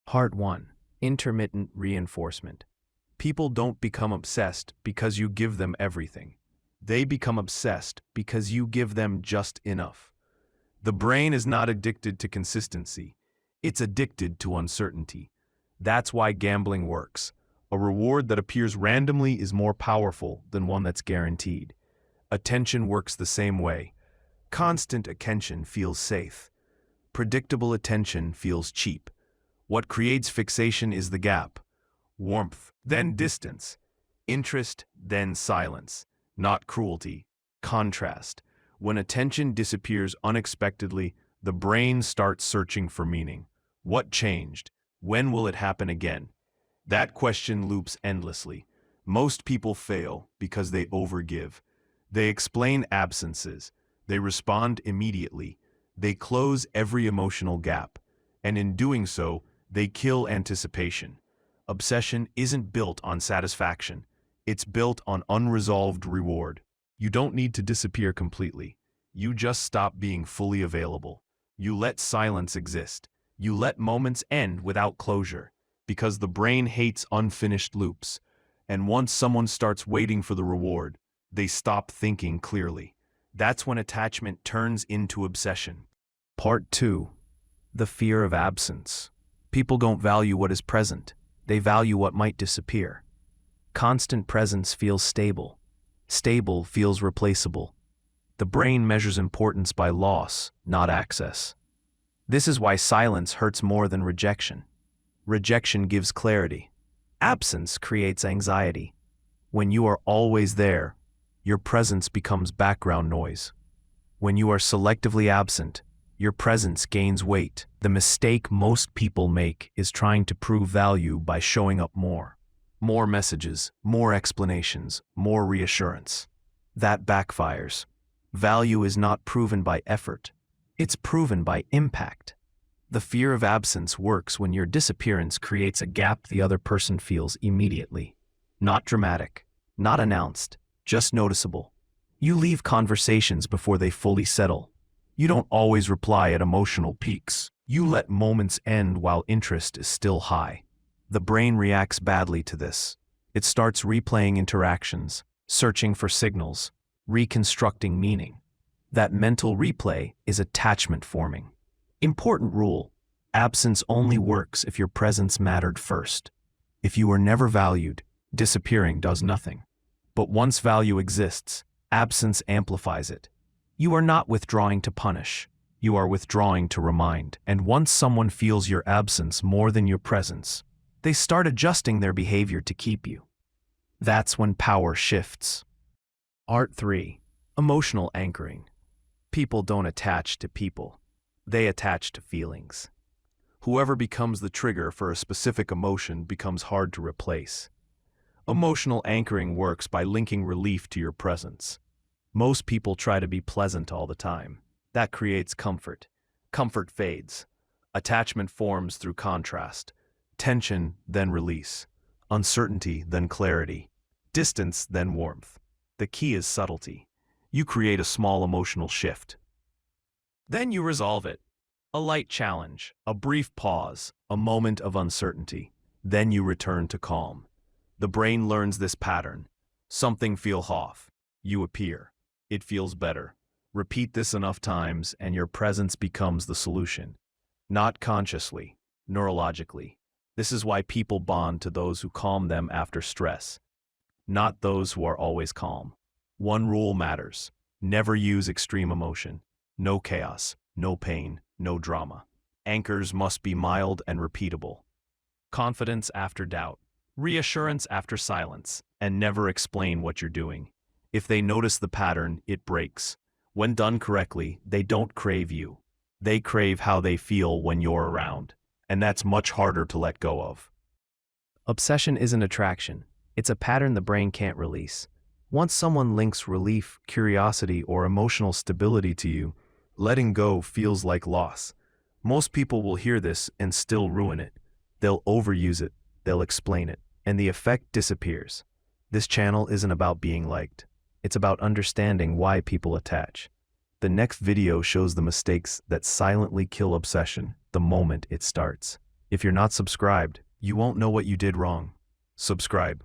Part 1. Intermittent reinforcement. People don't become obsessed because you give them everything. They become obsessed because you give them just enough. The brain is not addicted to consistency. It's addicted to uncertainty. That's why gambling works. A reward that appears randomly is more powerful than one that's guaranteed. Attention works the same way. Constant attention feels safe. Predictable attention feels cheap. What creates fixation is the gap. Warmth, then distance. Interest, then silence. Not cruelty. Contrast. When attention disappears unexpectedly, the brain starts searching for meaning. What changed? When will it happen again? That question loops endlessly. Most people fail because they overgive. They explain absences. They respond immediately. They close every emotional gap. And in doing so, they kill anticipation. Obsession isn't built on satisfaction. It's built on unresolved reward. You don't need to disappear completely. You just stop being fully available. You let silence exist. You let moments end without closure. Because the brain hates unfinished loops. And once someone starts waiting for the reward, they stop thinking clearly. That's when attachment turns into obsession. Part 2. The fear of absence. People don't value what is present. They value what might disappear. Constant presence feels stable. Stable feels replaceable. The brain measures importance by loss, not access. This is why silence hurts more than rejection. Rejection gives clarity. Absence creates anxiety. When you are always there, your presence becomes background noise. When you are selectively absent, your presence gains weight. The mistake most people make is trying to prove value by showing up more. More messages, more explanations, more reassurance. That backfires. Value is not proven by effort. It's proven by impact. The fear of absence works when your disappearance creates a gap the other person feels immediately. Not dramatic, not announced, just noticeable. You leave conversations before they fully settle. You don't always reply at emotional peaks. You let moments end while interest is still high. The brain reacts badly to this. It starts replaying interactions, searching for signals, reconstructing meaning. That mental replay is attachment forming. Important rule: absence only works if your presence mattered first. If you were never valued, disappearing does nothing. But once value exists, absence amplifies it. You are not withdrawing to punish. You are withdrawing to remind. And once someone feels your absence more than your presence, they start adjusting their behavior to keep you. That's when power shifts. Art 3. Emotional anchoring. People don't attach to people. They attach to feelings. Whoever becomes the trigger for a specific emotion becomes hard to replace. Emotional anchoring works by linking relief to your presence. Most people try to be pleasant all the time. That creates comfort. Comfort fades. Attachment forms through contrast. Tension, then release. Uncertainty, then clarity. Distance, then warmth. The key is subtlety. You create a small emotional shift. Then you resolve it. A light challenge, a brief pause, a moment of uncertainty. Then you return to calm. The brain learns this pattern. Something feels off. You appear. It feels better. Repeat this enough times and your presence becomes the solution. Not consciously, neurologically. This is why people bond to those who calm them after stress, not those who are always calm. One rule matters. Never use extreme emotion. No chaos, no pain, no drama. Anchors must be mild and repeatable. Confidence after doubt. Reassurance after silence. And never explain what you're doing. If they notice the pattern, it breaks. When done correctly, they don't crave you. They crave how they feel when you're around. And that's much harder to let go of. Obsession isn't attraction. It's a pattern the brain can't release. Once someone links relief, curiosity, or emotional stability to you, letting go feels like loss. Most people will hear this and still ruin it. They'll overuse it, they'll explain it, and the effect disappears. This channel isn't about being liked. It's about understanding why people attach. The next video shows the mistakes that silently kill obsession the moment it starts. If you're not subscribed, you won't know what you did wrong. Subscribe.